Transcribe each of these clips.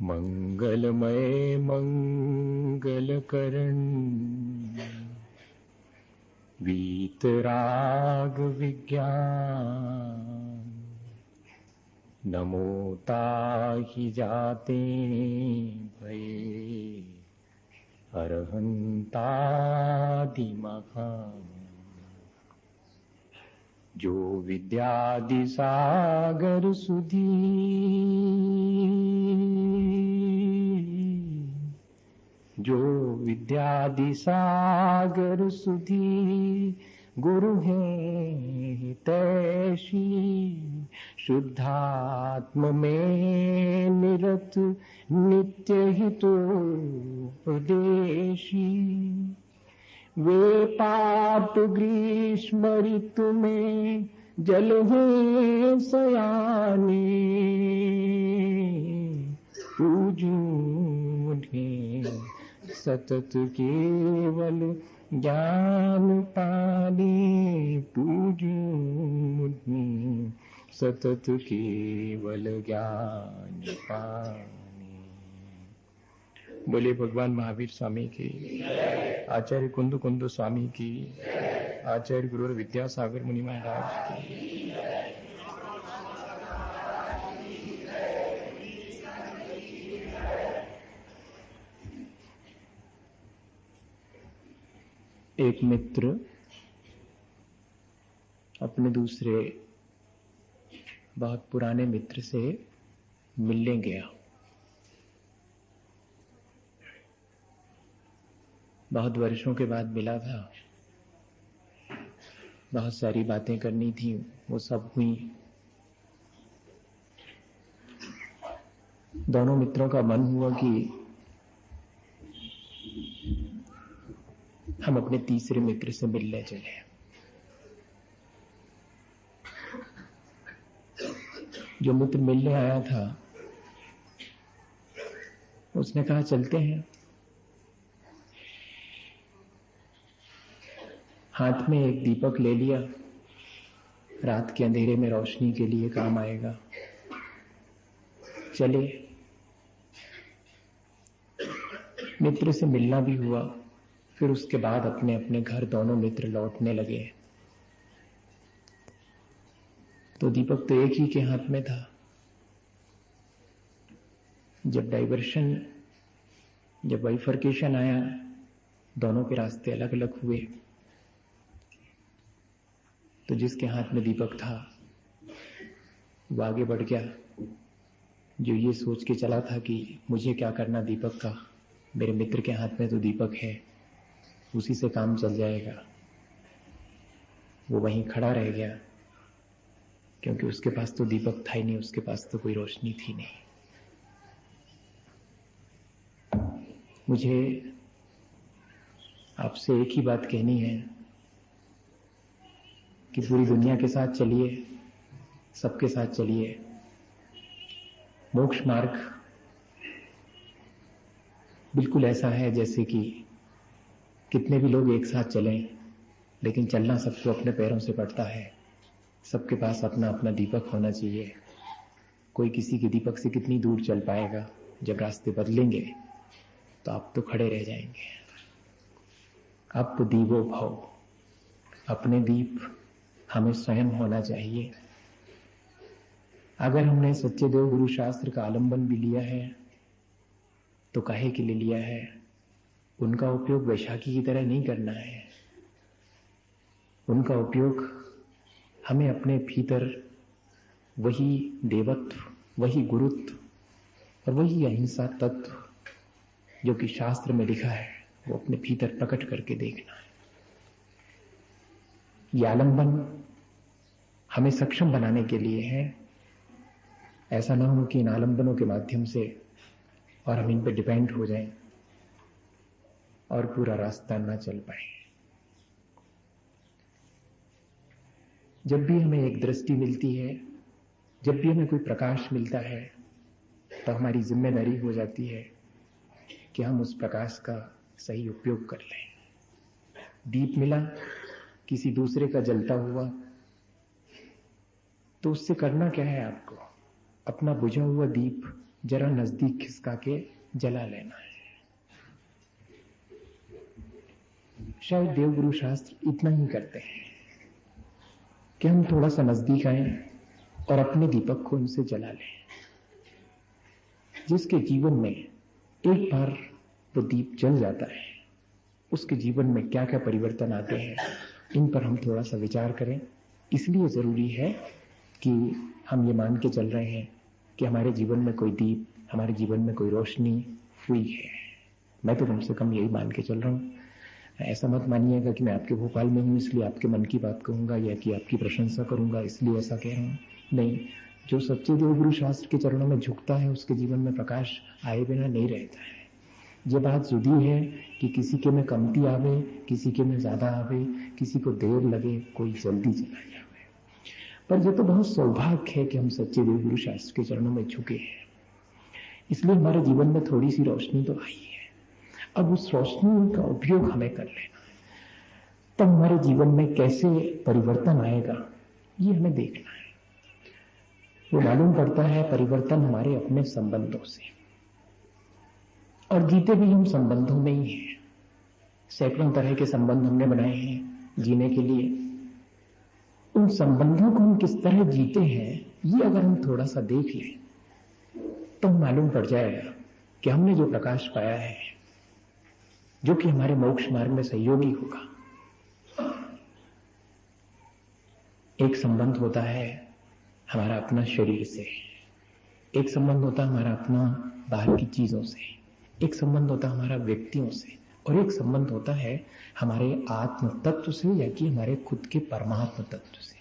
मंगलमय मंगलकरण वीतराग विज्ञान नमो ताहि जाते भये अरहंतादि महान जो विद्यादि सागर सुधी जो विद्यादि सागर सुधी गुरु है तैसी शुद्धात्म में निरत नित्य हितोपदेशी वे पाप ग्रीष्म ऋतु में जल है सयाने पूजूं सतत केवल ज्ञान पाने पूजूं सतत केवल ज्ञान पाने। बोले भगवान महावीर स्वामी की, आचार्य कुंदु कुंदु स्वामी की, आचार्य गुरु विद्यासागर मुनि महाराज की। एक मित्र अपने दूसरे बहुत पुराने मित्र से मिलने गया। बहुत वर्षों के बाद मिला था, बहुत सारी बातें करनी थी, वो सब हुई। दोनों मित्रों का मन हुआ कि हम अपने तीसरे मित्र से मिलने चले। जो मित्र मिलने आया था उसने कहा चलते हैं। हाथ में एक दीपक ले लिया, रात के अंधेरे में रोशनी के लिए काम आएगा। चले। मित्र से मिलना भी हुआ। फिर उसके बाद अपने अपने घर दोनों मित्र लौटने लगे। तो दीपक तो एक ही के हाथ में था। जब बाइफरकेशन आया, दोनों के रास्ते अलग अलग हुए। तो जिसके हाथ में दीपक था वो आगे बढ़ गया। जो ये सोच के चला था कि मुझे क्या करना दीपक का, मेरे मित्र के हाथ में तो दीपक है, उसी से काम चल जाएगा, वो वहीं खड़ा रह गया। क्योंकि उसके पास तो दीपक था ही नहीं, उसके पास तो कोई रोशनी थी नहीं। मुझे आपसे एक ही बात कहनी है कि पूरी दुनिया के साथ चलिए, सबके साथ चलिए। मोक्ष मार्ग बिल्कुल ऐसा है जैसे कि कितने भी लोग एक साथ चलें, लेकिन चलना सबको अपने पैरों से पड़ता है। सबके पास अपना अपना दीपक होना चाहिए। कोई किसी के दीपक से कितनी दूर चल पाएगा। जब रास्ते बदलेंगे तो आप तो खड़े रह जाएंगे। अप दीवो भव, अपने दीप हमें स्वयं होना चाहिए। अगर हमने सच्चे देव गुरु शास्त्र का आलंबन भी लिया है तो काहे के लिए लिया है? उनका उपयोग वैशाखी की तरह नहीं करना है। उनका उपयोग हमें अपने भीतर वही देवत्व, वही गुरुत्व और वही अहिंसा तत्व जो कि शास्त्र में लिखा है, वो अपने भीतर प्रकट करके देखना है। ये आलंबन हमें सक्षम बनाने के लिए है। ऐसा ना हो कि इन आलंबनों के माध्यम से और हम इन पर डिपेंड हो जाएं और पूरा रास्ता ना चल पाए। जब भी हमें एक दृष्टि मिलती है, जब भी हमें कोई प्रकाश मिलता है, तो हमारी जिम्मेदारी हो जाती है कि हम उस प्रकाश का सही उपयोग कर लें। दीप मिला किसी दूसरे का जलता हुआ, तो उससे करना क्या है आपको? अपना बुझा हुआ दीप जरा नजदीक खिसका के जला लेना है। शायद देवगुरु शास्त्र इतना ही करते हैं कि हम थोड़ा सा नजदीक आए और अपने दीपक को उनसे जला लें। जिसके जीवन में एक बार वो दीप जल जाता है, उसके जीवन में क्या क्या परिवर्तन आते हैं, इन पर हम थोड़ा सा विचार करें। इसलिए जरूरी है कि हम ये मान के चल रहे हैं कि हमारे जीवन में कोई दीप, हमारे जीवन में कोई रोशनी हुई है। मैं तो कम से कम यही मान के चल रहा हूं। ऐसा मत मानिएगा कि मैं आपके भोपाल में हूं इसलिए आपके मन की बात कहूंगा या कि आपकी प्रशंसा करूंगा इसलिए ऐसा कह रहा हूं। नहीं, जो सच्चे देवगुरु शास्त्र के चरणों में झुकता है उसके जीवन में प्रकाश आए बिना नहीं रहता है। ये बात जुदी है कि किसी के में कमती आवे, किसी के में ज्यादा आवे, किसी को देर लगे, कोई जल्दी चला जावे। पर यह तो बहुत सौभाग्य है कि हम सच्चे देवगुरु शास्त्र के चरणों में झुके हैं, इसलिए हमारे जीवन में थोड़ी सी रोशनी तो आई है। अब उस रोशनी का उपयोग हमें कर लेना है। तब हमारे जीवन में कैसे परिवर्तन आएगा ये हमें देखना है। वो मालूम पड़ता है परिवर्तन हमारे अपने संबंधों से, और जीते भी हम संबंधों में ही हैं। सैकड़ों तरह के संबंध हमने बनाए हैं जीने के लिए। उन संबंधों को हम किस तरह जीते हैं ये अगर हम थोड़ा सा देख लें तो मालूम पड़ जाएगा कि हमने जो प्रकाश पाया है, जो कि हमारे मोक्ष मार्ग में सहयोगी होगा। एक संबंध होता है हमारा अपना शरीर से, एक संबंध होता है हमारा अपना बाहर की चीजों से, एक संबंध होता है हमारा व्यक्तियों से, और एक संबंध होता है हमारे आत्म तत्व से या कि हमारे खुद के परमात्म तत्व से।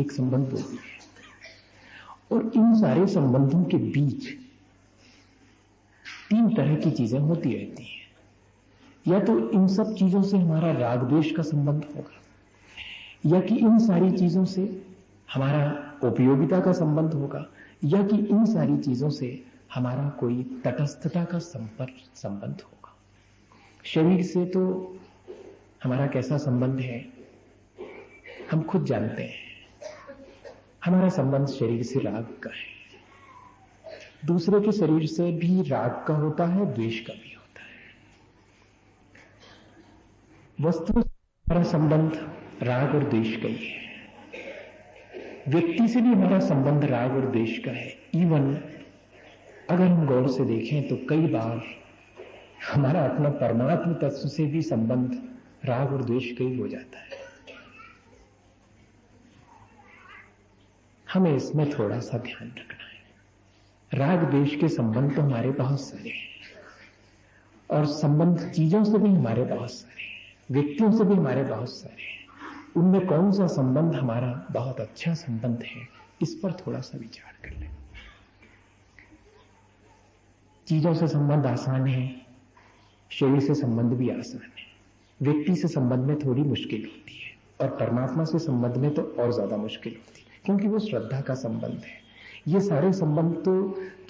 एक संबंध होती है, और इन सारे संबंधों के बीच तीन तरह की चीजें होती रहती हैं। या तो इन सब चीजों से हमारा राग द्वेष का संबंध होगा, या कि इन सारी चीजों से हमारा उपयोगिता का संबंध होगा, या कि इन सारी चीजों से हमारा कोई तटस्थता का संबंध होगा। शरीर से तो हमारा कैसा संबंध है हम खुद जानते हैं। हमारा संबंध शरीर से राग का है, दूसरे के शरीर से भी राग का होता है, द्वेष का भी होता है। वस्तु से हमारा संबंध राग और द्वेष का ही है, व्यक्ति से भी हमारा संबंध राग और द्वेष का है। इवन अगर हम गौर से देखें तो कई बार हमारा अपना परमात्म तत्व से भी संबंध राग और द्वेष का ही हो जाता है। हमें इसमें थोड़ा सा ध्यान रखना है। राग द्वेष के संबंध तो हमारे बहुत सारे हैं, और संबंध चीजों से भी हमारे बहुत सारे हैं, व्यक्तियों से भी हमारे बहुत सारे हैं। उनमें कौन सा संबंध हमारा बहुत अच्छा संबंध है, इस पर थोड़ा सा विचार कर लें। चीजों से संबंध आसान है, शरीर से संबंध भी आसान है, व्यक्ति से संबंध में थोड़ी मुश्किल होती है, और परमात्मा से संबंध में तो और ज्यादा मुश्किल होती है, क्योंकि वो श्रद्धा का संबंध है। ये सारे संबंध तो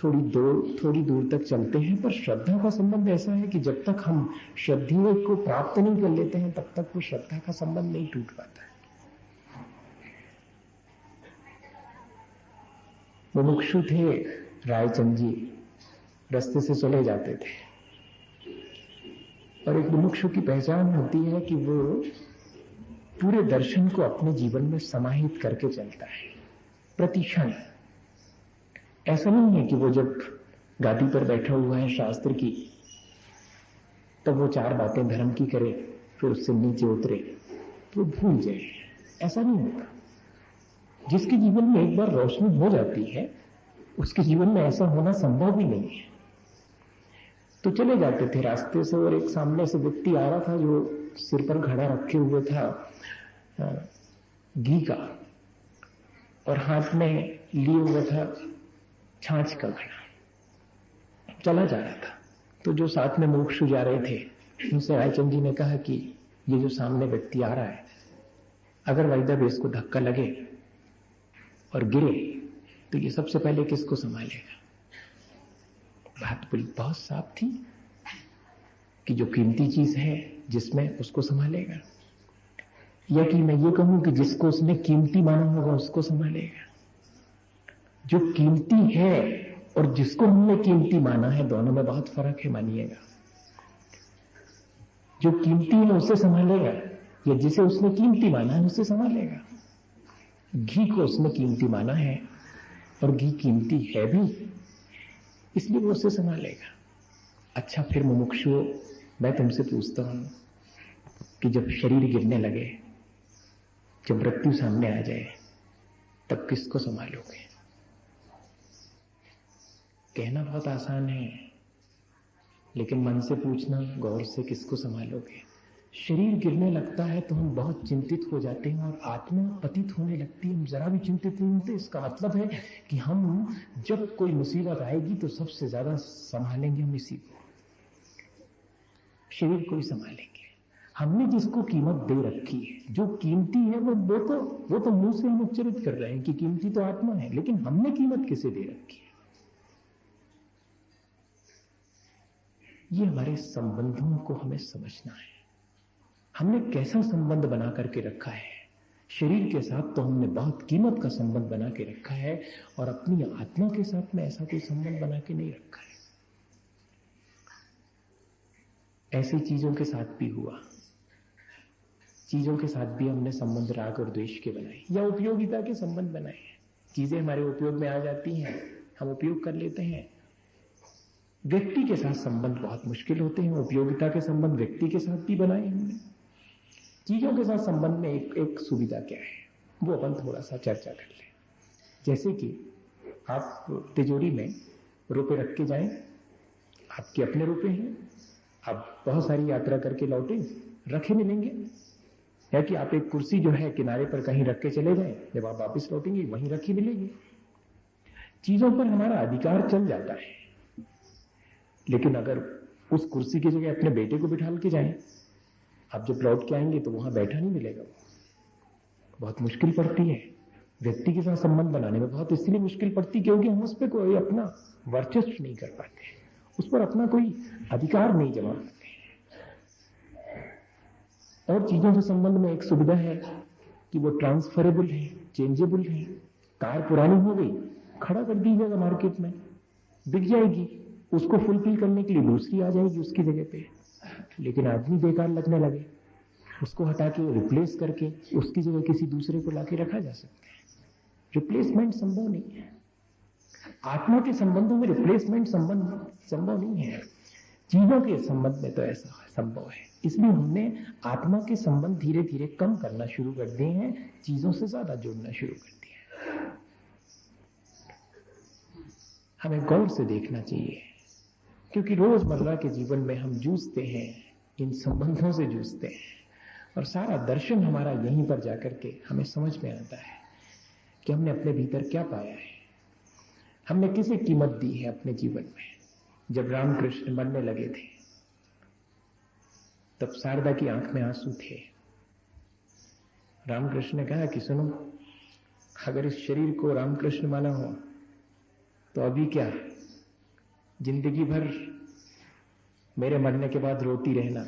थोड़ी दूर तक चलते हैं, पर श्रद्धा का संबंध ऐसा है कि जब तक हम श्रद्धेय को प्राप्त नहीं कर लेते हैं तब तक वो श्रद्धा का संबंध नहीं टूट पाता है। मुमुक्षु थे रायचंद जी, रास्ते से चले जाते थे, और एक मुमुक्षु की पहचान होती है कि वो पूरे दर्शन को अपने जीवन में समाहित करके चलता है प्रति क्षण। ऐसा नहीं है कि वो जब गादी पर बैठा हुआ है शास्त्र की तब वो चार बातें धर्म की करे फिर उससे नीचे उतरे तो भूल जाए, ऐसा नहीं होता। जिसके जीवन में एक बार रोशनी हो जाती है उसके जीवन में ऐसा होना संभव ही नहीं है। तो चले जाते थे रास्ते से, और एक सामने से व्यक्ति आ रहा था जो सिर पर घड़ा रखे हुए था घी का, और हाथ में लिए हुआ था छाछ का घड़ा, चला जा रहा था। तो जो साथ में मुमुक्षु जा रहे थे उनसे रायचंद जी ने कहा कि ये जो सामने व्यक्ति आ रहा है, अगर वाइदा इसको धक्का लगे और गिरे तो ये सबसे पहले किसको संभालेगा? बात बहुत साफ थी कि जो कीमती चीज है जिसमें उसको संभालेगा, या कि मैं ये कहूं कि जिसको उसने कीमती माना होगा उसको संभालेगा। जो कीमती है और जिसको हमने कीमती माना है, दोनों में बहुत फर्क है, मानिएगा। जो कीमती है उसे संभालेगा, या जिसे उसने कीमती माना है उसे संभालेगा। घी को उसने कीमती माना है और घी कीमती है भी, इसलिए वो उसे संभालेगा। अच्छा, फिर मुमुक्षुओं, मैं तुमसे पूछता हूं कि जब शरीर गिरने लगे, जब मृत्यु सामने आ जाए, तब किसको संभालोगे? कहना बहुत आसान है, लेकिन मन से पूछना गौर से, किसको संभालोगे? शरीर गिरने लगता है तो हम बहुत चिंतित हो जाते हैं और आत्मा पतित होने लगती है, हम जरा भी चिंतित नहीं होते। इसका मतलब है कि हम जब कोई मुसीबत आएगी तो सबसे ज्यादा संभालेंगे हम इसी को, शरीर को ही संभालेंगे। हमने जिसको कीमत दे रखी है, जो कीमती है, वो तो मुंह से हम उच्चरित कर रहे हैं कि कीमती तो आत्मा है, लेकिन हमने कीमत किसे दे रखी है? ये हमारे संबंधों को हमें समझना है। हमने कैसा संबंध बना करके रखा है? शरीर के साथ तो हमने बहुत कीमत का संबंध बना के रखा है, और अपनी आत्मा के साथ में ऐसा कोई संबंध बना के नहीं रखा है। ऐसी चीजों के साथ भी हुआ, चीजों के साथ भी हमने संबंध राग और द्वेष के बनाए, या उपयोगिता के संबंध बनाए हैं। चीजें हमारे उपयोग में आ जाती हैं, हम उपयोग कर लेते हैं। व्यक्ति के साथ संबंध बहुत मुश्किल होते हैं, उपयोगिता के संबंध व्यक्ति के साथ भी बनाए हमने। चीजों के साथ संबंध में एक सुविधा क्या है, वो अपन थोड़ा सा चर्चा कर लें। जैसे कि आप तिजोरी में रुपए रख के जाएं, आपके अपने रुपए हैं, आप बहुत सारी यात्रा करके लौटे, रखे मिलेंगे, या कि आप एक कुर्सी जो है किनारे पर कहीं रख के चले जाएं, जब आप वापस लौटेंगे वहीं रखी मिलेगी। चीजों पर हमारा अधिकार चल जाता है, लेकिन अगर उस कुर्सी की जगह अपने बेटे को बिठा के जाएं, आप जब लौट के आएंगे तो वहां बैठा नहीं मिलेगा, बहुत मुश्किल पड़ती है। व्यक्ति के साथ संबंध बनाने में बहुत इसलिए मुश्किल पड़ती, क्योंकि हम उस पर कोई अपना वर्चस्व नहीं कर पाते, उस पर अपना कोई अधिकार नहीं जमा पाते। और चीजों के संबंध में एक सुविधा है कि वो ट्रांसफरेबल है, चेंजेबल है। कार पुरानी हो गई, खड़ा कर दीजिएगा मार्केट में, बिक जाएगी, उसको फुलफिल करने के लिए दूसरी आ जाएगी उसकी जगह पे। लेकिन आदमी बेकार लगने लगे, उसको हटा के रिप्लेस करके उसकी जगह किसी दूसरे को लाके रखा जा सकता है। रिप्लेसमेंट संभव नहीं है। आत्मा के संबंधों में रिप्लेसमेंट संभव नहीं है। चीजों के संबंध में तो ऐसा संभव है। इसलिए हमने आत्मा के संबंध धीरे धीरे कम करना शुरू कर दिए हैं, चीजों से ज्यादा जोड़ना शुरू कर दिया है। हमें गौर से देखना चाहिए, क्योंकि रोजमर्रा के जीवन में हम जूझते हैं, इन संबंधों से जूझते हैं, और सारा दर्शन हमारा यहीं पर जाकर के हमें समझ में आता है कि हमने अपने भीतर क्या पाया है, हमने किसे कीमत दी है अपने जीवन में। जब रामकृष्ण मरने लगे थे, तब शारदा की आंख में आंसू थे। रामकृष्ण ने कहा कि सुनो, अगर इस शरीर को रामकृष्ण माना हो तो अभी क्या, जिंदगी भर मेरे मरने के बाद रोती रहना,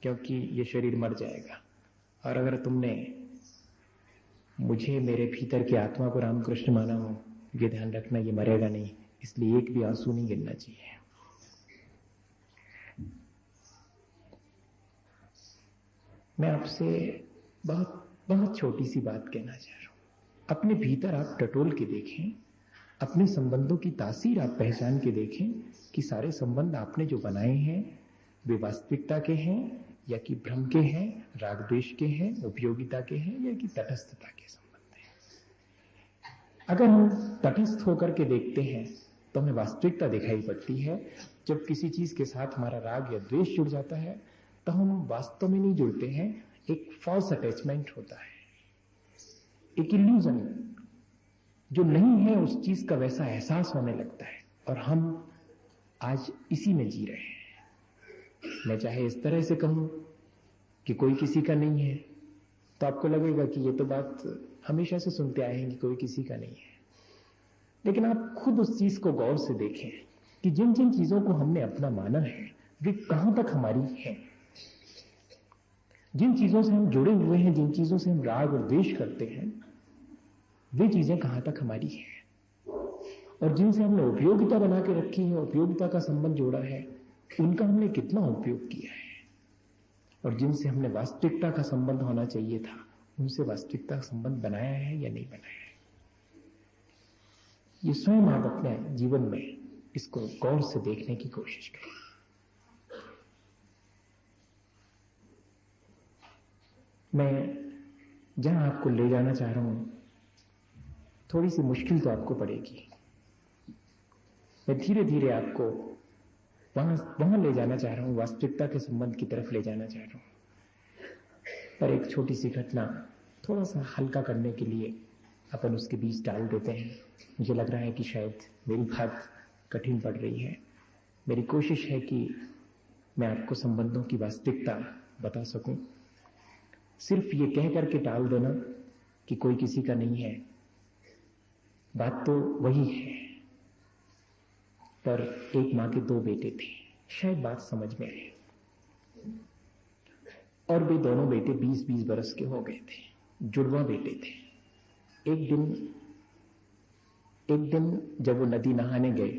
क्योंकि ये शरीर मर जाएगा। और अगर तुमने मुझे, मेरे भीतर की आत्मा को रामकृष्ण माना हो, ये ध्यान रखना ये मरेगा नहीं, इसलिए एक भी आंसू नहीं गिरना चाहिए। मैं आपसे बहुत बहुत छोटी सी बात कहना चाह रहा हूं। अपने भीतर आप टटोल के देखें, अपने संबंधों की तासीर आप पहचान के देखें कि सारे संबंध आपने जो बनाए हैं वे वास्तविकता के हैं या कि भ्रम के हैं, राग द्वेष के हैं, उपयोगिता के हैं, या कि तटस्थता के संबंध हैं। अगर हम तटस्थ होकर के देखते हैं तो हमें वास्तविकता दिखाई पड़ती है। जब किसी चीज के साथ हमारा राग या द्वेष जुड़ जाता है तो हम वास्तव में नहीं जुड़ते हैं, एक फॉल्स अटैचमेंट होता है, एक इल्यूजन जो नहीं है, उस चीज का वैसा एहसास होने लगता है, और हम आज इसी में जी रहे हैं। मैं चाहे इस तरह से कहूं कि कोई किसी का नहीं है, तो आपको लगेगा कि ये तो बात हमेशा से सुनते आए हैं कि कोई किसी का नहीं है। लेकिन आप खुद उस चीज को गौर से देखें कि जिन जिन चीजों को हमने अपना माना है वे कहां तक हमारी है। जिन चीजों से हम जुड़े हुए हैं, जिन चीजों से हम राग और द्वेष करते हैं, वे चीजें कहां तक हमारी हैं। और जिनसे हमने उपयोगिता बना के रखी है, उपयोगिता का संबंध जोड़ा है, उनका हमने कितना उपयोग किया है। और जिनसे हमने वास्तविकता का संबंध होना चाहिए था, उनसे वास्तविकता का संबंध बनाया है या नहीं बनाया है। ये स्वयं आप अपने जीवन में इसको गौर से देखने की कोशिश करें। मैं जहां आपको ले जाना चाह रहा हूं, थोड़ी सी मुश्किल तो आपको पड़ेगी। मैं धीरे धीरे आपको वहां ले जाना चाह रहा हूं, वास्तविकता के संबंध की तरफ ले जाना चाह रहा हूं। पर एक छोटी सी घटना थोड़ा सा हल्का करने के लिए अपन उसके बीच डाल देते हैं। मुझे लग रहा है कि शायद मेरी बात कठिन पड़ रही है। मेरी कोशिश है कि मैं आपको संबंधों की वास्तविकता बता सकूं। सिर्फ ये कह करके टाल देना कि कोई किसी का नहीं है, बात तो वही है, पर एक मां के दो बेटे थे, शायद बात समझ में आए। और वे दोनों बेटे 20-20 बरस के हो गए थे, जुड़वा बेटे थे। एक दिन जब वो नदी नहाने गए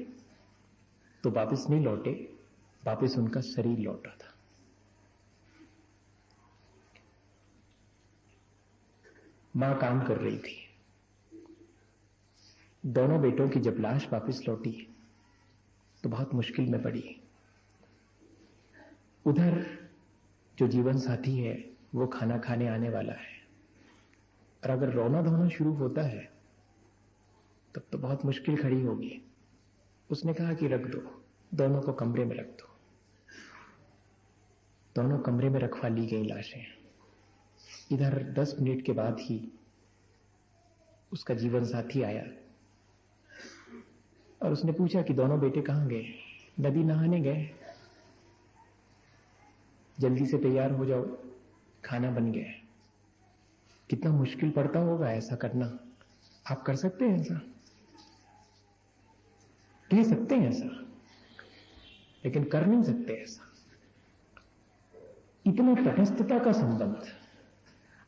तो वापस नहीं लौटे, वापस उनका शरीर लौटा था। मां काम कर रही थी। दोनों बेटों की जब लाश वापस लौटी तो बहुत मुश्किल में पड़ी। उधर जो जीवन साथी है वो खाना खाने आने वाला है, और अगर रोना धोना शुरू होता है तब तो बहुत मुश्किल खड़ी होगी। उसने कहा कि रख दो, दोनों को कमरे में रख दो। दोनों कमरे में रखवा ली गई लाशें। इधर 10 मिनट के बाद ही उसका जीवन साथी आया और उसने पूछा कि दोनों बेटे कहां गए? नदी नहाने गए, जल्दी से तैयार हो जाओ, खाना बन गया। कितना मुश्किल पड़ता होगा ऐसा करना। आप कर सकते हैं ऐसा? कह सकते हैं ऐसा, लेकिन कर नहीं सकते ऐसा। इतना तटस्थता का संबंध,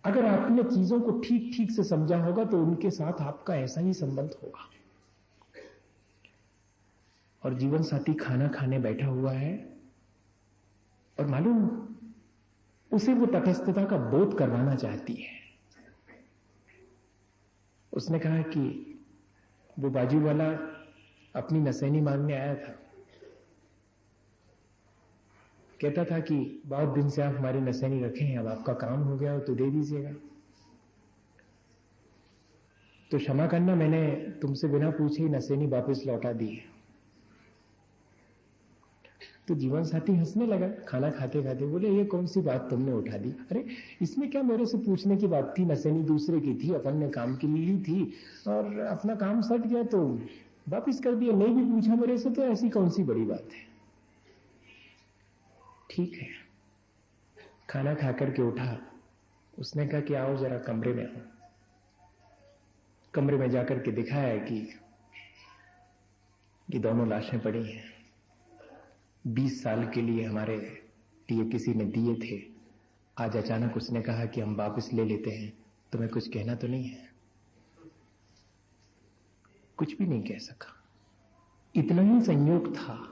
अगर आपने चीजों को ठीक ठीक से समझा होगा तो उनके साथ आपका ऐसा ही संबंध होगा। और जीवन साथी खाना खाने बैठा हुआ है और मालूम उसे वो तटस्थता का बोध करवाना चाहती है। उसने कहा कि वो बाजू वाला अपनी नसैनी मांगने आया था, कहता था कि बहुत दिन से आप हमारी नसैनी रखे हैं, अब आपका काम हो गया हो तो दे दीजिएगा। तो क्षमा करना, मैंने तुमसे बिना पूछे ही नसैनी वापस लौटा दी है। तो जीवन साथी हंसने लगा खाना खाते खाते, बोले ये कौन सी बात तुमने उठा दी? अरे इसमें क्या मेरे से पूछने की बात थी? नसैनी दूसरे की थी, अपन ने काम के लिए ली थी और अपना काम सट गया तो वापिस कर दिया। नहीं भी पूछा मेरे से तो ऐसी कौन सी बड़ी बात है? ठीक है। खाना खा करके उठा, उसने कहा कि आओ जरा कमरे में आओ। कमरे में जाकर के दिखाया कि ये दोनों लाशें पड़ी हैं, 20 साल के लिए हमारे लिए किसी ने दिए थे। आज अचानक उसने कहा कि हम वापस ले लेते हैं, तुम्हें कुछ कहना तो नहीं है? कुछ भी नहीं कह सका। इतना ही संयोग था,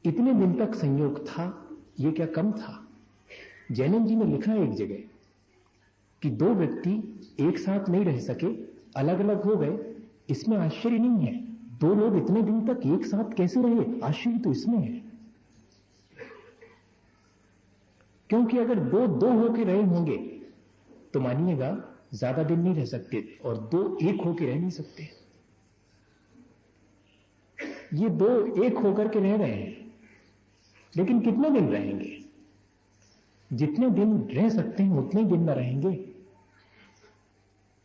इतने दिन तक संयोग था। ये क्या कम था? जैनन जी ने लिखा है एक जगह कि दो व्यक्ति एक साथ नहीं रह सके, अलग अलग हो गए, इसमें आश्चर्य नहीं है। दो लोग इतने दिन तक एक साथ कैसे रहे, आश्चर्य तो इसमें है। क्योंकि अगर दो होके रहे होंगे तो मानिएगा ज्यादा दिन नहीं रह सकते, और दो एक होके रह नहीं सकते। ये दो एक होकर के रह रहे हैं, लेकिन कितने दिन रहेंगे? जितने दिन रह सकते हैं उतने दिन न रहेंगे।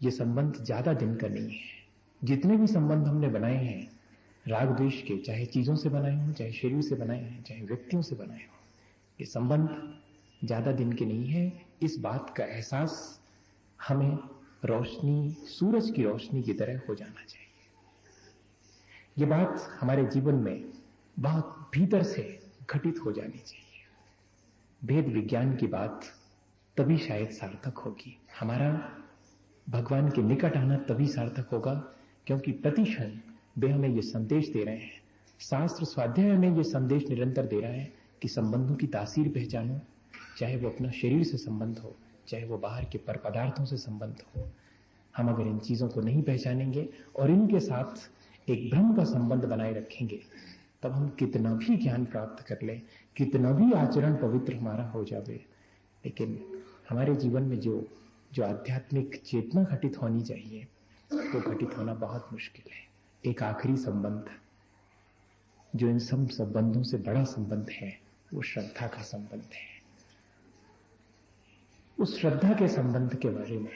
ये संबंध ज्यादा दिन का नहीं है। जितने भी संबंध हमने बनाए हैं राग द्वेष के, चाहे चीजों से बनाए हों, चाहे शरीर से बनाए हैं, चाहे व्यक्तियों से बनाए हों, ये संबंध ज्यादा दिन के नहीं है। इस बात का एहसास हमें रोशनी, सूरज की रोशनी की तरह हो जाना चाहिए। ये बात हमारे जीवन में बहुत भीतर से घटित हो जानी चाहिए। भेद विज्ञान की बात तभी शायद सार्थक होगी, हमारा भगवान के निकट आना तभी सार्थक होगा, क्योंकि प्रतिक्षण वे हमें ये संदेश दे रहे हैं, शास्त्र स्वाध्याय हमें ये संदेश निरंतर दे रहा है कि संबंधों की तासीर पहचानो, चाहे वो अपना शरीर से संबंध हो, चाहे वो बाहर के पर पदार्थों से संबंध हो। हम अगर इन चीजों को नहीं पहचानेंगे और इनके साथ एक भ्रम का संबंध बनाए रखेंगे, तब हम कितना भी ज्ञान प्राप्त कर लें, कितना भी आचरण पवित्र हमारा हो जावे, लेकिन हमारे जीवन में जो आध्यात्मिक चेतना घटित होनी चाहिए वो घटित होना बहुत मुश्किल है। एक आखिरी संबंध जो इन सब संबंधों से बड़ा संबंध है वो श्रद्धा का संबंध है। उस श्रद्धा के संबंध के बारे में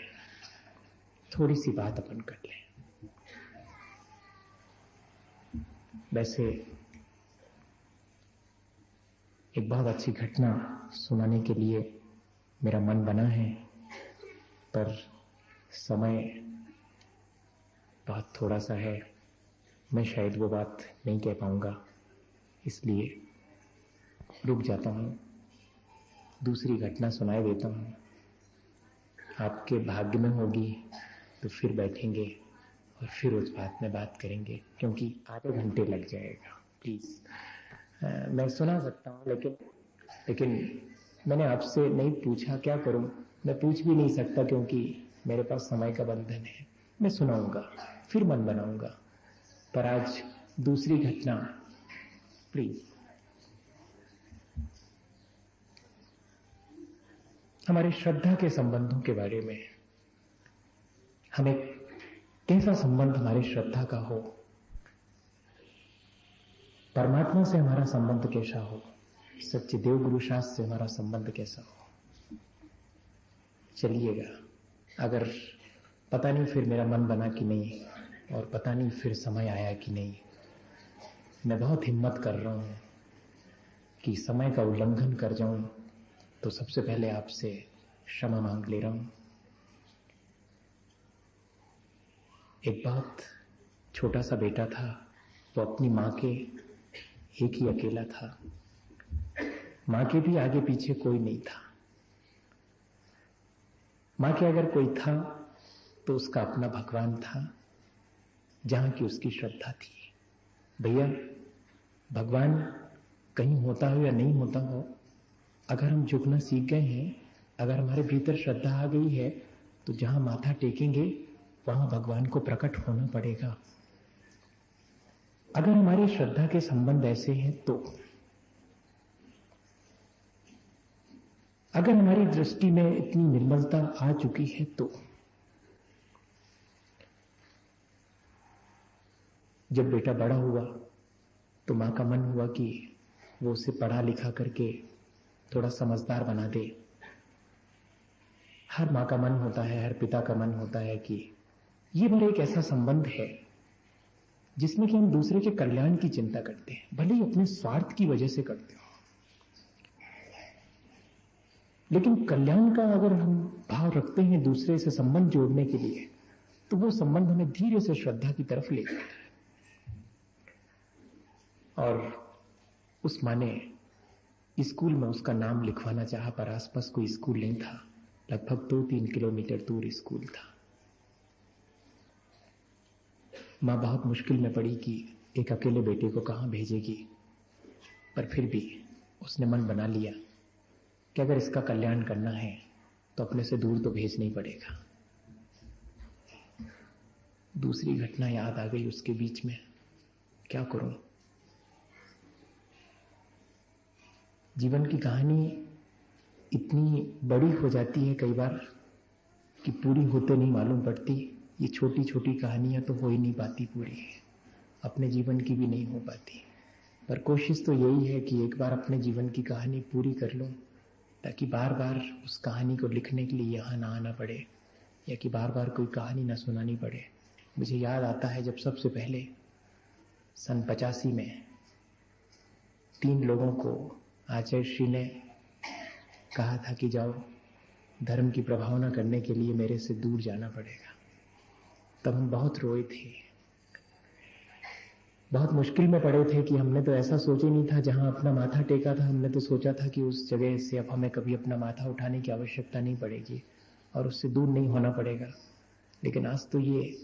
थोड़ी सी बात अपन कर लें। वैसे एक बहुत अच्छी घटना सुनाने के लिए मेरा मन बना है, पर समय बहुत थोड़ा सा है, मैं शायद वो बात नहीं कह पाऊंगा, इसलिए रुक जाता हूं, दूसरी घटना सुनाई देता हूं। आपके भाग्य में होगी तो फिर बैठेंगे और फिर उस बात में बात करेंगे, क्योंकि आधे घंटे लग जाएगा। प्लीज, मैं सुना सकता हूं, लेकिन मैंने आपसे नहीं पूछा, क्या करूं, मैं पूछ भी नहीं सकता क्योंकि मेरे पास समय का बंधन है। मैं सुनाऊंगा, फिर मन बनाऊंगा, पर आज दूसरी घटना प्लीज। हमारी श्रद्धा के संबंधों के बारे में, हमें कैसा संबंध हमारी श्रद्धा का हो, परमात्मा से हमारा संबंध कैसा हो, सच्चे देव गुरु शास्त्र से हमारा संबंध कैसा हो। चलिएगा, अगर पता नहीं फिर मेरा मन बना कि नहीं, और पता नहीं फिर समय आया कि नहीं, मैं बहुत हिम्मत कर रहा हूं कि समय का उल्लंघन कर जाऊं, तो सबसे पहले आपसे क्षमा मांग ले रहा हूं। एक बहुत छोटा सा बेटा था, वो अपनी मां के एक ही अकेला था, मां के भी आगे पीछे कोई नहीं था। मां के अगर कोई था तो उसका अपना भगवान था, जहां की उसकी श्रद्धा थी। भैया, भगवान कहीं होता हो या नहीं होता हो, अगर हम झुकना सीख गए हैं, अगर हमारे भीतर श्रद्धा आ गई है, तो जहां माथा टेकेंगे वहां भगवान को प्रकट होना पड़ेगा। अगर हमारी श्रद्धा के संबंध ऐसे हैं, तो अगर हमारी दृष्टि में इतनी निर्मलता आ चुकी है, तो जब बेटा बड़ा हुआ तो मां का मन हुआ कि वो उसे पढ़ा लिखा करके थोड़ा समझदार बना दे। हर मां का मन होता है, हर पिता का मन होता है कि ये मेरा एक ऐसा संबंध है जिसमें कि हम दूसरे के कल्याण की चिंता करते हैं, भले ही अपने स्वार्थ की वजह से करते हो, लेकिन कल्याण का अगर हम भाव रखते हैं दूसरे से संबंध जोड़ने के लिए, तो वो संबंध हमें धीरे से श्रद्धा की तरफ ले जाता है। और उस माँ ने स्कूल में उसका नाम लिखवाना चाहा, पर आसपास कोई स्कूल नहीं था, लगभग 2-3 किलोमीटर दूर स्कूल था। माँ बहुत मुश्किल में पड़ी कि एक अकेले बेटे को कहां भेजेगी, पर फिर भी उसने मन बना लिया कि अगर इसका कल्याण करना है तो अपने से दूर तो भेजना ही पड़ेगा। दूसरी घटना याद आ गई उसके बीच में, क्या करूं। जीवन की कहानी इतनी बड़ी हो जाती है कई बार कि पूरी होते नहीं मालूम पड़ती। ये छोटी छोटी कहानियां तो हो ही नहीं पाती पूरी, अपने जीवन की भी नहीं हो पाती, पर कोशिश तो यही है कि एक बार अपने जीवन की कहानी पूरी कर लूं, ताकि बार बार उस कहानी को लिखने के लिए यहाँ ना आना पड़े, या कि बार बार कोई कहानी ना सुनानी पड़े। मुझे याद आता है जब सबसे पहले सन 85 में 3 लोगों को आचार्य श्री ने कहा था कि जाओ धर्म की प्रभावना करने के लिए मेरे से दूर जाना पड़ेगा। तब हम बहुत रोए थे, बहुत मुश्किल में पड़े थे कि हमने तो ऐसा सोचा नहीं था, जहां अपना माथा टेका था हमने तो सोचा था कि उस जगह से अब हमें कभी अपना माथा उठाने की आवश्यकता नहीं पड़ेगी और उससे दूर नहीं होना पड़ेगा। लेकिन आज तो ये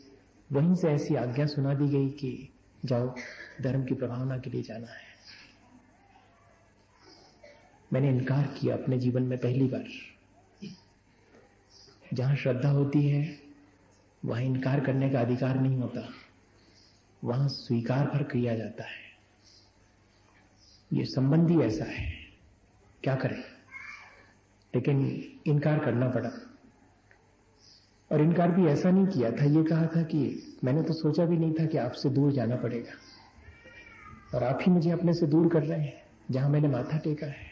वहीं से ऐसी आज्ञा सुना दी गई कि जाओ, धर्म की प्रभावना के लिए जाना है। मैंने इनकार किया अपने जीवन में पहली बार। जहां श्रद्धा होती है वहां इनकार करने का अधिकार नहीं होता, वहां स्वीकार भर किया जाता है। ये संबंध ही ऐसा है, क्या करें, लेकिन इनकार करना पड़ा। और इनकार भी ऐसा नहीं किया था, ये कहा था कि मैंने तो सोचा भी नहीं था कि आपसे दूर जाना पड़ेगा और आप ही मुझे अपने से दूर कर रहे हैं जहां मैंने माथा टेका है।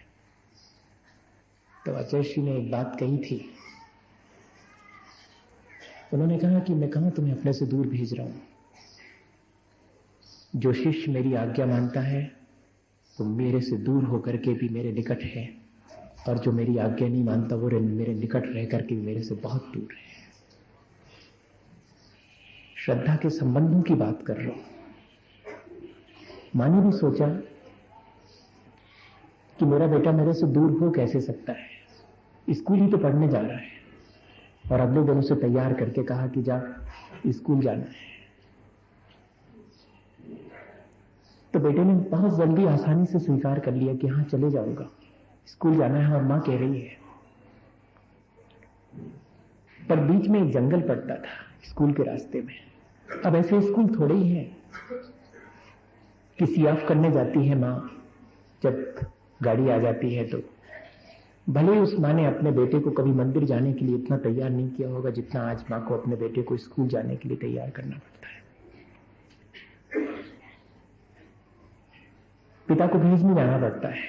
तो आचार्य श्री ने एक बात कही थी, उन्होंने कहा कि मैं कहां तुम्हें अपने से दूर भेज रहा हूं। जो शिष्य मेरी आज्ञा मानता है वो मेरे से दूर होकर के भी मेरे निकट है, और जो मेरी आज्ञा नहीं मानता वो मेरे निकट रह करके भी मेरे से बहुत दूर है। श्रद्धा के संबंधों की बात कर रहा हूं। माँ ने भी सोचा कि मेरा बेटा मेरे से दूर हो कैसे सकता है, स्कूल ही तो पढ़ने जा रहा है। और अगले दिन उसे तैयार करके कहा कि जा, स्कूल जाना है। तो बेटे ने बहुत जल्दी आसानी से स्वीकार कर लिया कि हाँ चले जाऊंगा, स्कूल जाना है और मां कह रही है। पर बीच में एक जंगल पड़ता था स्कूल के रास्ते में। अब ऐसे स्कूल थोड़े ही हैं, किसी ऑफ करने जाती है मां, जब गाड़ी आ जाती है तो भले उस मां ने अपने बेटे को कभी मंदिर जाने के लिए इतना तैयार नहीं किया होगा जितना आज मां को अपने बेटे को स्कूल जाने के लिए तैयार करना पड़ता है। पिता को भेजने जाना पड़ता है,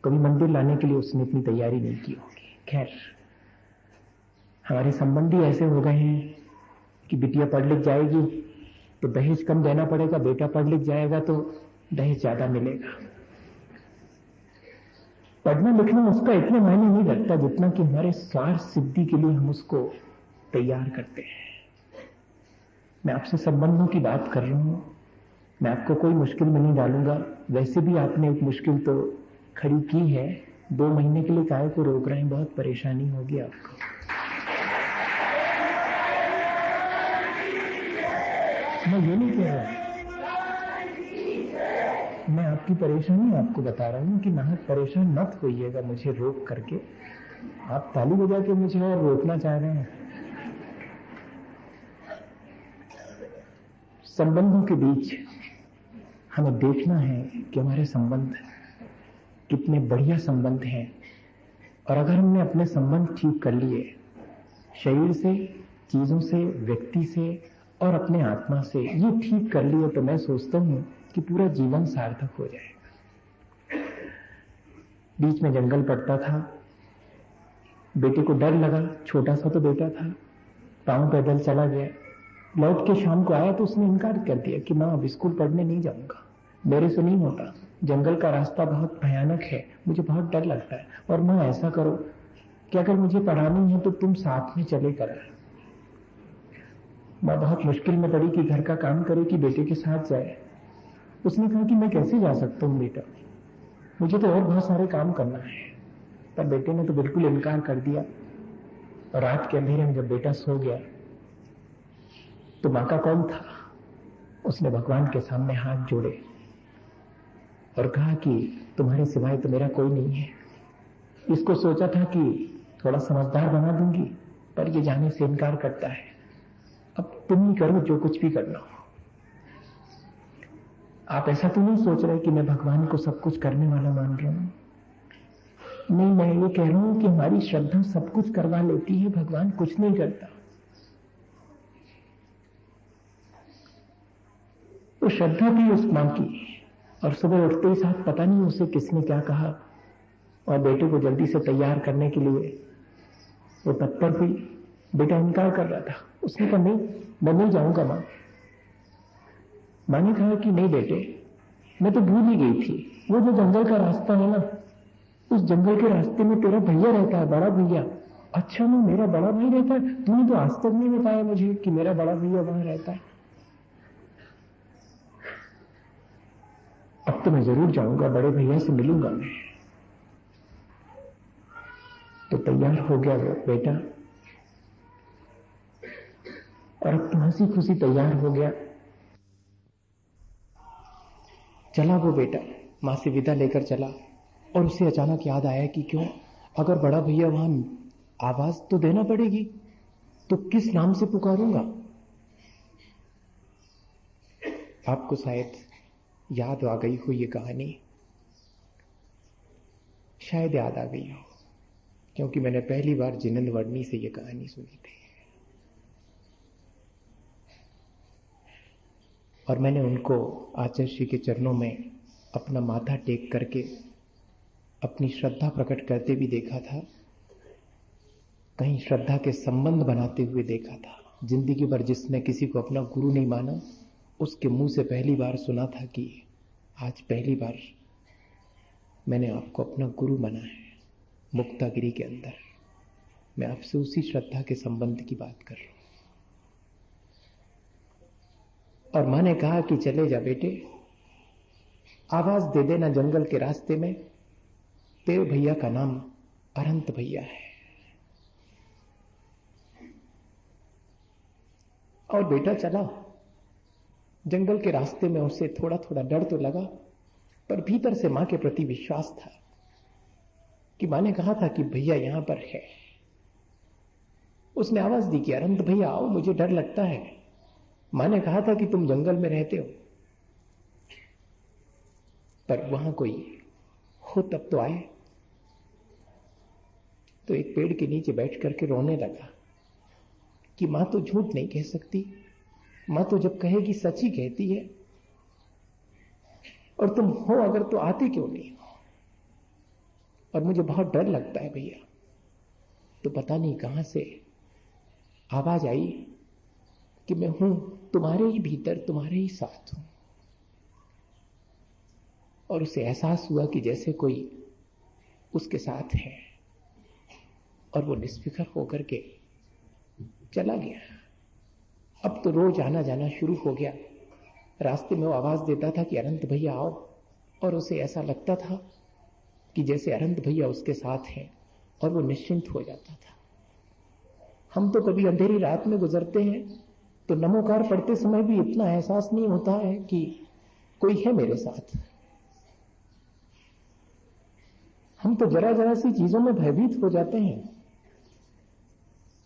कभी मंदिर लाने के लिए उसने इतनी तैयारी नहीं की होगी। खैर, हमारे संबंधी ऐसे हो गए हैं कि बिटिया पढ़ लिख जाएगी तो दहेज कम देना पड़ेगा, बेटा पढ़ लिख जाएगा तो दहेज ज्यादा मिलेगा। पढ़ना लिखना उसका इतना मायने नहीं रखता जितना कि हमारे स्वार्थ सिद्धि के लिए हम उसको तैयार करते हैं। मैं आपसे संबंधों की बात कर रहा हूं, मैं आपको कोई मुश्किल में नहीं डालूंगा। वैसे भी आपने एक मुश्किल तो खड़ी की है, 2 महीने के लिए काहे को रोक रहे हैं, बहुत परेशानी होगी आपको। मैं ये नहीं कह रहा, मैं आपकी परेशानी आपको बता रहा हूं कि नाहक परेशान मत होइएगा मुझे रोक करके। आप ताली बजा के मुझे और रोकना चाह रहे हैं। संबंधों के बीच हमें देखना है कि हमारे संबंध कितने बढ़िया संबंध हैं, और अगर हमने अपने संबंध ठीक कर लिए, शरीर से, चीजों से, व्यक्ति से और अपने आत्मा से, ये ठीक कर लिए, तो मैं सोचता हूं कि पूरा जीवन सार्थक हो जाएगा। बीच में जंगल पड़ता था, बेटे को डर लगा, छोटा सा तो बेटा था, पांव पैदल चला गया। लौट के शाम को आया तो उसने इनकार कर दिया कि मां अब स्कूल पढ़ने नहीं जाऊंगा, मेरे से नहीं होता, जंगल का रास्ता बहुत भयानक है, मुझे बहुत डर लगता है। और मां ऐसा करो कि अगर मुझे पढ़ानी है तो तुम साथ में चले कर। मां बहुत मुश्किल में पड़ी कि घर का काम करे कि बेटे के साथ जाए। उसने कहा कि मैं कैसे जा सकता हूं बेटा, मुझे तो और बहुत सारे काम करना है। पर बेटे ने तो बिल्कुल इनकार कर दिया। और रात के अंधेरे में जब बेटा सो गया तो मां का कौन था, उसने भगवान के सामने हाथ जोड़े और कहा कि तुम्हारे सिवाय तो मेरा कोई नहीं है। इसको सोचा था कि थोड़ा समझदार बना दूंगी, पर ये जाने से इनकार करता है। अब तुम ही करो जो कुछ भी करना हो। आप ऐसा तो नहीं सोच रहे कि मैं भगवान को सब कुछ करने वाला मान रहा हूं। नहीं, मैं ये कह रहा हूं कि हमारी श्रद्धा सब कुछ करवा लेती है, भगवान कुछ नहीं करता। तो श्रद्धा थी उस मां की, और सुबह उठते ही साथ पता नहीं उसे किसने क्या कहा, और बेटे को जल्दी से तैयार करने के लिए वो तत्पर हुई। बेटा इनकार कर रहा था, उसने कहा नहीं, मैं नहीं जाऊंगा मां। मां ने कहा कि नहीं बेटे, मैं तो भूल ही गई थी, वो जो जंगल का रास्ता है ना, उस जंगल के रास्ते में तेरा भैया रहता है, बड़ा भैया। अच्छा, मैं मेरा बड़ा भाई रहता है? तूने तो आज तक नहीं बताया मुझे कि मेरा बड़ा भैया वहां रहता है। अब तो मैं जरूर जाऊंगा, बड़े भैया से मिलूंगा मैं। तो तैयार हो गया वो बेटा, और अब तो हंसी खुशी तैयार हो गया। चला वो बेटा, मां से विदा लेकर चला, और उसे अचानक याद आया कि क्यों, अगर बड़ा भैया वहां आवाज तो देना पड़ेगी, तो किस नाम से पुकारूंगा। आपको शायद याद आ गई हो ये कहानी, शायद याद आ गई हो, क्योंकि मैंने पहली बार जिनेंद वर्णी से ये कहानी सुनी थी, और मैंने उनको आचार्य के चरणों में अपना माथा टेक करके अपनी श्रद्धा प्रकट करते भी देखा था, कहीं श्रद्धा के संबंध बनाते हुए देखा था। जिंदगी भर जिसने किसी को अपना गुरु नहीं माना, उसके मुंह से पहली बार सुना था कि आज पहली बार मैंने आपको अपना गुरु माना है। मुक्तागिरी के अंदर मैं आपसे उसी श्रद्धा के संबंध की बात कर रहा हूं। और मां ने कहा कि चले जा बेटे, आवाज दे देना जंगल के रास्ते में, तेरे भैया का नाम अनंत भैया है। और बेटा चला जंगल के रास्ते में। उसे थोड़ा थोड़ा डर तो लगा, पर भीतर से मां के प्रति विश्वास था कि मां ने कहा था कि भैया यहां पर है। उसने आवाज दी कि अनंत भैया आओ, मुझे डर लगता है। मां ने कहा था कि तुम जंगल में रहते हो, पर वहां कोई हो तब तो आए। तो एक पेड़ के नीचे बैठ करके रोने लगा कि मां तो झूठ नहीं कह सकती, मां तो जब कहेगी सच ही कहती है, और तुम हो अगर तो आते क्यों नहीं हो, और मुझे बहुत डर लगता है भैया। तो पता नहीं कहां से आवाज आई कि मैं हूं तुम्हारे ही भीतर, तुम्हारे ही साथ हूं। और उसे एहसास हुआ कि जैसे कोई उसके साथ है, और वो निस्फिक्र होकर के चला गया। अब तो रोज आना जाना शुरू हो गया। रास्ते में वो आवाज देता था कि अनंत भैया आओ, और उसे ऐसा लगता था कि जैसे अनंत भैया उसके साथ हैं, और वो निश्चिंत हो जाता था। हम तो कभी अंधेरी रात में गुजरते हैं तो नमोकार पढ़ते समय भी इतना एहसास नहीं होता है कि कोई है मेरे साथ। हम तो जरा जरा सी चीजों में भयभीत हो जाते हैं।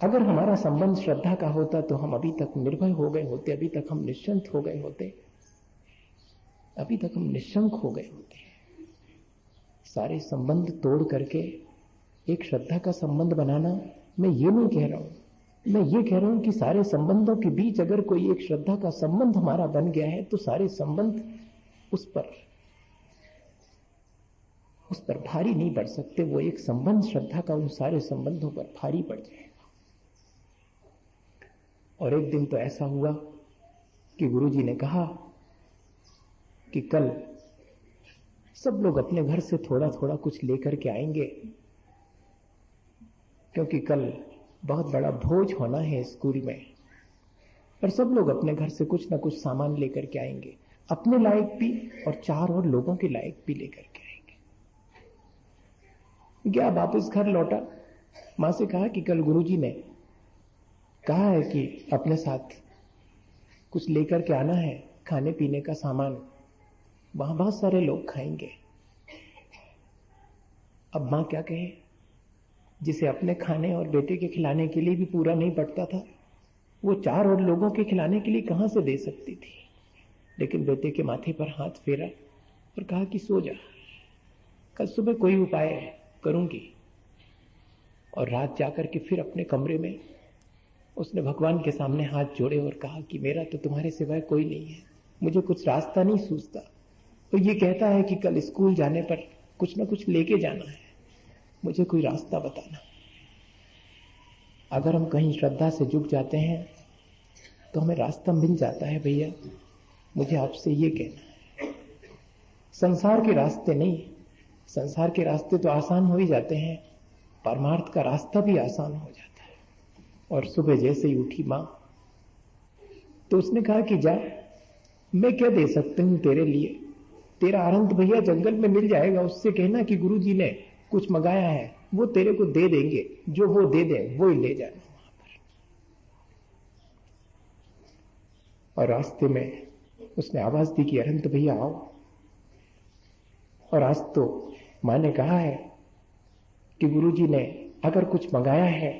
अगर हमारा संबंध श्रद्धा का होता तो हम अभी तक निर्भय हो गए होते, अभी तक हम निश्चिंत हो गए होते, अभी तक हम निश्शंक हो गए होते। सारे संबंध तोड़ करके एक श्रद्धा का संबंध बनाना, मैं ये नहीं कह रहा हूं, मैं ये कह रहा हूं कि सारे संबंधों के बीच अगर कोई एक श्रद्धा का संबंध हमारा बन गया है तो सारे संबंध उस पर भारी नहीं पड़ सकते। वो एक संबंध श्रद्धा का उन सारे संबंधों पर भारी पड़ जाएगा। और एक दिन तो ऐसा हुआ कि गुरुजी ने कहा कि कल सब लोग अपने घर से थोड़ा थोड़ा कुछ लेकर के आएंगे, क्योंकि कल बहुत बड़ा भोज होना है स्कूल में, और सब लोग अपने घर से कुछ ना कुछ सामान लेकर के आएंगे, अपने लायक भी और 4 और लोगों के लायक भी लेकर के आएंगे। गया, वापस घर लौटा, मां से कहा कि कल गुरुजी ने कहा है कि अपने साथ कुछ लेकर के आना है, खाने पीने का सामान, वहां बहुत सारे लोग खाएंगे। अब मां क्या कहे, जिसे अपने खाने और बेटे के खिलाने के लिए भी पूरा नहीं पड़ता था, वो 4 और लोगों के खिलाने के लिए कहां से दे सकती थी। लेकिन बेटे के माथे पर हाथ फेरा और कहा कि सो जा, कल सुबह कोई उपाय करूंगी। और रात जाकर के फिर अपने कमरे में उसने भगवान के सामने हाथ जोड़े और कहा कि मेरा तो तुम्हारे सिवाय कोई नहीं है, मुझे कुछ रास्ता नहीं सूझता। तो ये कहता है कि कल स्कूल जाने पर कुछ ना कुछ लेके जाना है, मुझे कोई रास्ता बताना। अगर हम कहीं श्रद्धा से जुट जाते हैं तो हमें रास्ता मिल जाता है भैया। मुझे आपसे ये कहना है, संसार के रास्ते नहीं, संसार के रास्ते तो आसान हो ही जाते हैं, परमार्थ का रास्ता भी आसान हो जाता है। और सुबह जैसे ही उठी मां तो उसने कहा कि जा, मैं क्या दे सकती हूं तेरे लिए, तेरा अनंत भैया जंगल में मिल जाएगा, उससे कहना कि गुरुजी ने कुछ मंगाया है, वो तेरे को दे देंगे, जो वो दे दे वो ही ले जाना वहां पर। और रास्ते में उसने आवाज दी कि अनंत भैया आओ, और आज तो माँ ने कहा है कि गुरुजी ने अगर कुछ मंगाया है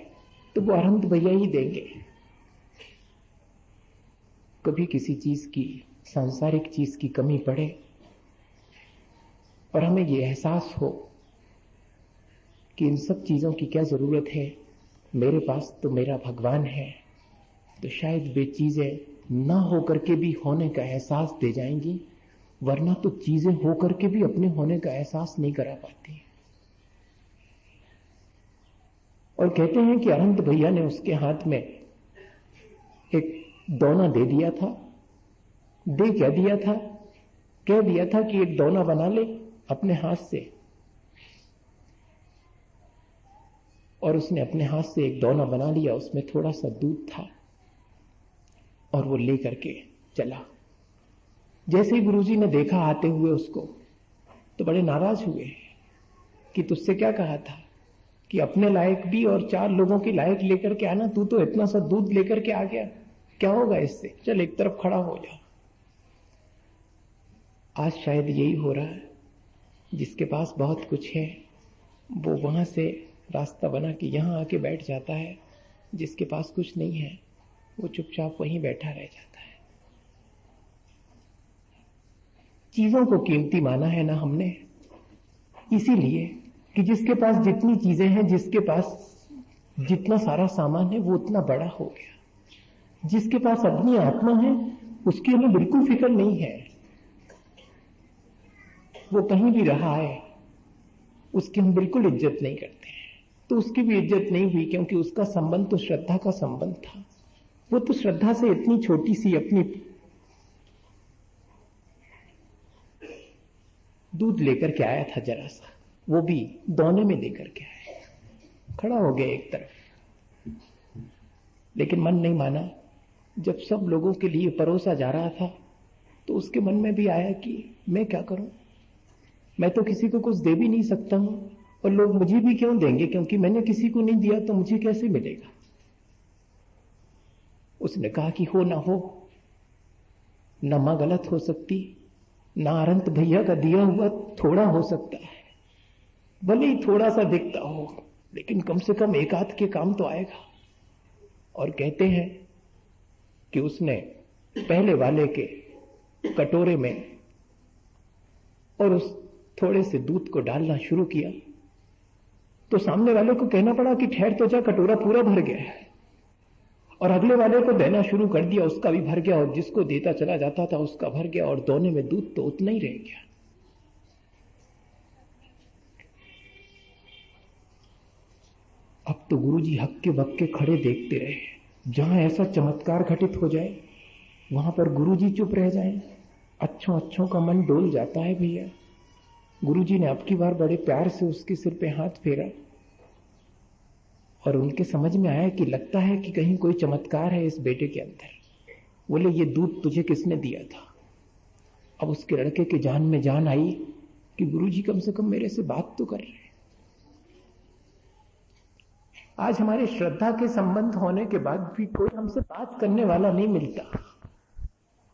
तो वो अरहंत भैया ही देंगे। कभी किसी चीज की, सांसारिक चीज की कमी पड़े और हमें ये एहसास हो कि इन सब चीजों की क्या जरूरत है, मेरे पास तो मेरा भगवान है, तो शायद वे चीजें ना होकर के भी होने का एहसास दे जाएंगी, वरना तो चीजें होकर के भी अपने होने का एहसास नहीं करा पाती। और कहते हैं कि अरहंत भैया ने उसके हाथ में एक दोना दे दिया था। दे क्या दिया था? कह दिया था कि एक दोना बना ले अपने हाथ से। और उसने अपने हाथ से एक दोना बना लिया, उसमें थोड़ा सा दूध था और वो ले करके चला। जैसे ही गुरुजी ने देखा आते हुए उसको, तो बड़े नाराज हुए कि तुझसे क्या कहा था कि अपने लायक भी और 4 लोगों की लायक लेकर के आना, तू तो इतना सा दूध लेकर के आ गया, क्या होगा इससे, चल एक तरफ खड़ा हो जा। आज शायद यही हो रहा है, जिसके पास बहुत कुछ है वो वहां से रास्ता बना के यहां आके बैठ जाता है, जिसके पास कुछ नहीं है वो चुपचाप वहीं बैठा रह जाता है। चीजों को कीमती माना है ना हमने, इसीलिए कि जिसके पास जितनी चीजें हैं, जिसके पास जितना सारा सामान है, वो उतना बड़ा हो गया। जिसके पास अपनी आत्मा है उसकी हमें बिल्कुल फिक्र नहीं है, वो कहीं भी रहा है उसकी हम बिल्कुल इज्जत नहीं करते हैं। तो उसकी भी इज्जत नहीं हुई, क्योंकि उसका संबंध तो श्रद्धा का संबंध था। वो तो श्रद्धा से इतनी छोटी सी अपनी दूध लेकर के आया था जरा सा, वो भी दोने में लेकर के आया, खड़ा हो गया एक तरफ। लेकिन मन नहीं माना। जब सब लोगों के लिए परोसा जा रहा था तो उसके मन में भी आया कि मैं क्या करूं, मैं तो किसी को कुछ दे भी नहीं सकता हूं, और लोग मुझे भी क्यों देंगे, क्योंकि मैंने किसी को नहीं दिया तो मुझे कैसे मिलेगा। उसने कहा कि हो ना हो, न मां गलत हो सकती, ना अरहंत भैया का दिया हुआ थोड़ा हो सकता है, भले ही थोड़ा सा दिखता हो, लेकिन कम से कम एक आध के काम तो आएगा। और कहते हैं कि उसने पहले वाले के कटोरे में और उस थोड़े से दूध को डालना शुरू किया, तो सामने वाले को कहना पड़ा कि ठहर तो जा, कटोरा पूरा भर गया है। और अगले वाले को देना शुरू कर दिया, उसका भी भर गया, और जिसको देता चला जाता था उसका भर गया, और दोने में दूध तो उतना ही रह गया। अब तो गुरुजी हक्के बक्के खड़े देखते रहे। जहां ऐसा चमत्कार घटित हो जाए वहां पर गुरुजी चुप रह जाएं। अच्छों अच्छों का मन डोल जाता है भैया। गुरुजी ने अब की बार बड़े प्यार से उसके सिर पे हाथ फेरा, और उनके समझ में आया कि लगता है कि कहीं कोई चमत्कार है इस बेटे के अंदर। बोले, ये दूध तुझे किसने दिया था? अब उसके लड़के के जान में जान आई कि गुरुजी कम से कम मेरे से बात तो कर रहे हैं। आज हमारे श्रद्धा के संबंध होने के बाद भी कोई हमसे बात करने वाला नहीं मिलता।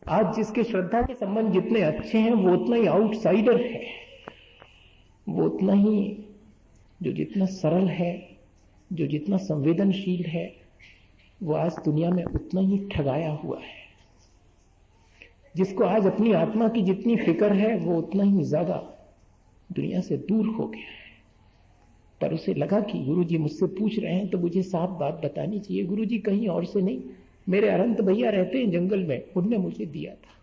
आज जिसके श्रद्धा के संबंध जितने अच्छे हैं वो उतना ही आउटसाइडर है, वो उतना ही जो जितना सरल है, जो जितना संवेदनशील है, वो आज दुनिया में उतना ही ठगाया हुआ है। जिसको आज अपनी आत्मा की जितनी फिक्र है वो उतना ही ज्यादा दुनिया से दूर हो गया है। पर उसे लगा कि गुरुजी मुझसे पूछ रहे हैं तो मुझे साफ बात बतानी चाहिए। गुरुजी कहीं और से नहीं, मेरे अरहंत भैया रहते हैं जंगल में, उनने मुझे दिया था।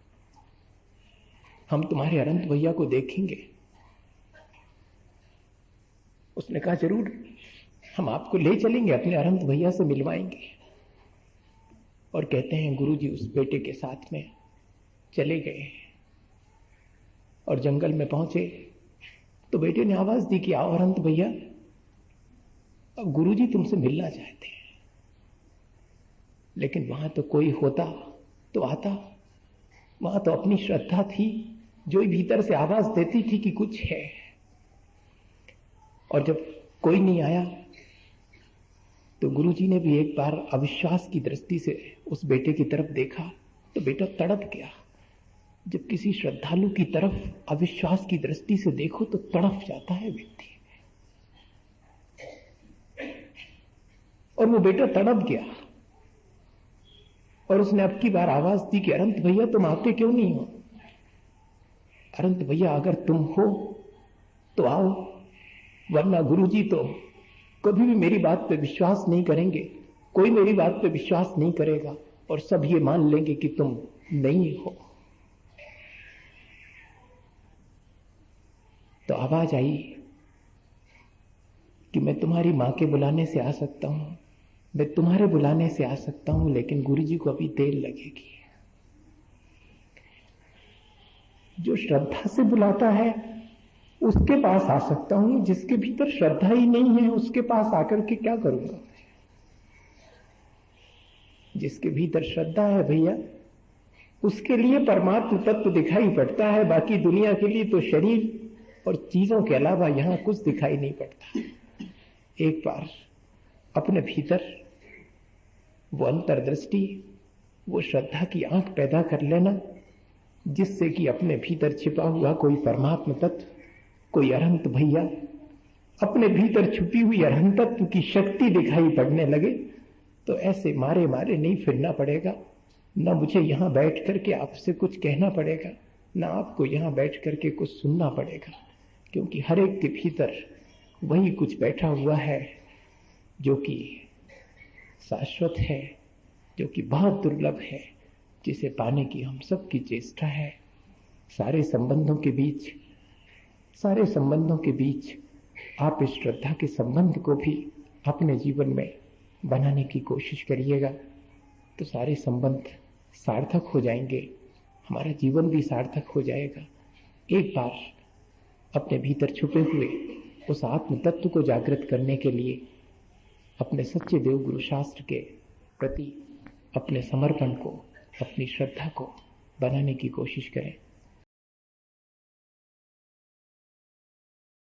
हम तुम्हारे अरहंत भैया को देखेंगे। उसने कहा, जरूर, हम आपको ले चलेंगे, अपने अरहंत भैया से मिलवाएंगे। और कहते हैं गुरुजी उस बेटे के साथ में चले गए, और जंगल में पहुंचे तो बेटे ने आवाज दी कि आओ अरहंत भैया, अब गुरुजी तुमसे मिलना चाहते हैं। लेकिन वहां तो कोई होता तो आता, वहां तो अपनी श्रद्धा थी जो भीतर से आवाज देती थी कि कुछ है। और जब कोई नहीं आया तो गुरुजी ने भी एक बार अविश्वास की दृष्टि से उस बेटे की तरफ देखा, तो बेटा तड़प गया। जब किसी श्रद्धालु की तरफ अविश्वास की दृष्टि से देखो तो तड़प जाता है व्यक्ति। और वो बेटा तड़प गया और उसने अब की बार आवाज दी कि अनंत भैया तुम आते क्यों नहीं हो? अनंत भैया अगर तुम हो तो आओ, वरना गुरुजी तो कभी भी मेरी बात पे विश्वास नहीं करेंगे, कोई मेरी बात पे विश्वास नहीं करेगा और सब ये मान लेंगे कि तुम नहीं हो। तो आवाज आई कि मैं तुम्हारी मां के बुलाने से आ सकता हूं, मैं तुम्हारे बुलाने से आ सकता हूं, लेकिन गुरुजी को अभी देर लगेगी। जो श्रद्धा से बुलाता है उसके पास आ सकता हूं, जिसके भीतर श्रद्धा ही नहीं है उसके पास आकर के क्या करूंगा? जिसके भीतर श्रद्धा है भैया, उसके लिए परमात्म तत्व दिखाई पड़ता है, बाकी दुनिया के लिए तो शरीर और चीजों के अलावा यहां कुछ दिखाई नहीं पड़ता। एक बार अपने भीतर वो अंतर्दृष्टि, वो श्रद्धा की आंख पैदा कर लेना, जिससे कि अपने भीतर छिपा हुआ कोई परमात्म तत्व, कोई अरहंत भैया, अपने भीतर छुपी हुई अरहंत तत्व की शक्ति दिखाई पड़ने लगे, तो ऐसे मारे मारे नहीं फिरना पड़ेगा। न मुझे यहां बैठ करके आपसे कुछ कहना पड़ेगा, न आपको यहां बैठ करके कुछ सुनना पड़ेगा, क्योंकि हर एक के भीतर वही कुछ बैठा हुआ है जो कि शाश्वत है, जो कि बहुत दुर्लभ है, जिसे पाने की हम सब की चेष्टा है। सारे संबंधों के बीच आप इस श्रद्धा के संबंध को भी अपने जीवन में बनाने की कोशिश करिएगा, तो सारे संबंध सार्थक हो जाएंगे, हमारा जीवन भी सार्थक हो जाएगा। एक बार अपने भीतर छुपे हुए उस आत्म तत्व को जागृत करने के लिए अपने सच्चे देव गुरु शास्त्र के प्रति अपने समर्पण को, अपनी श्रद्धा को बनाने की कोशिश करें।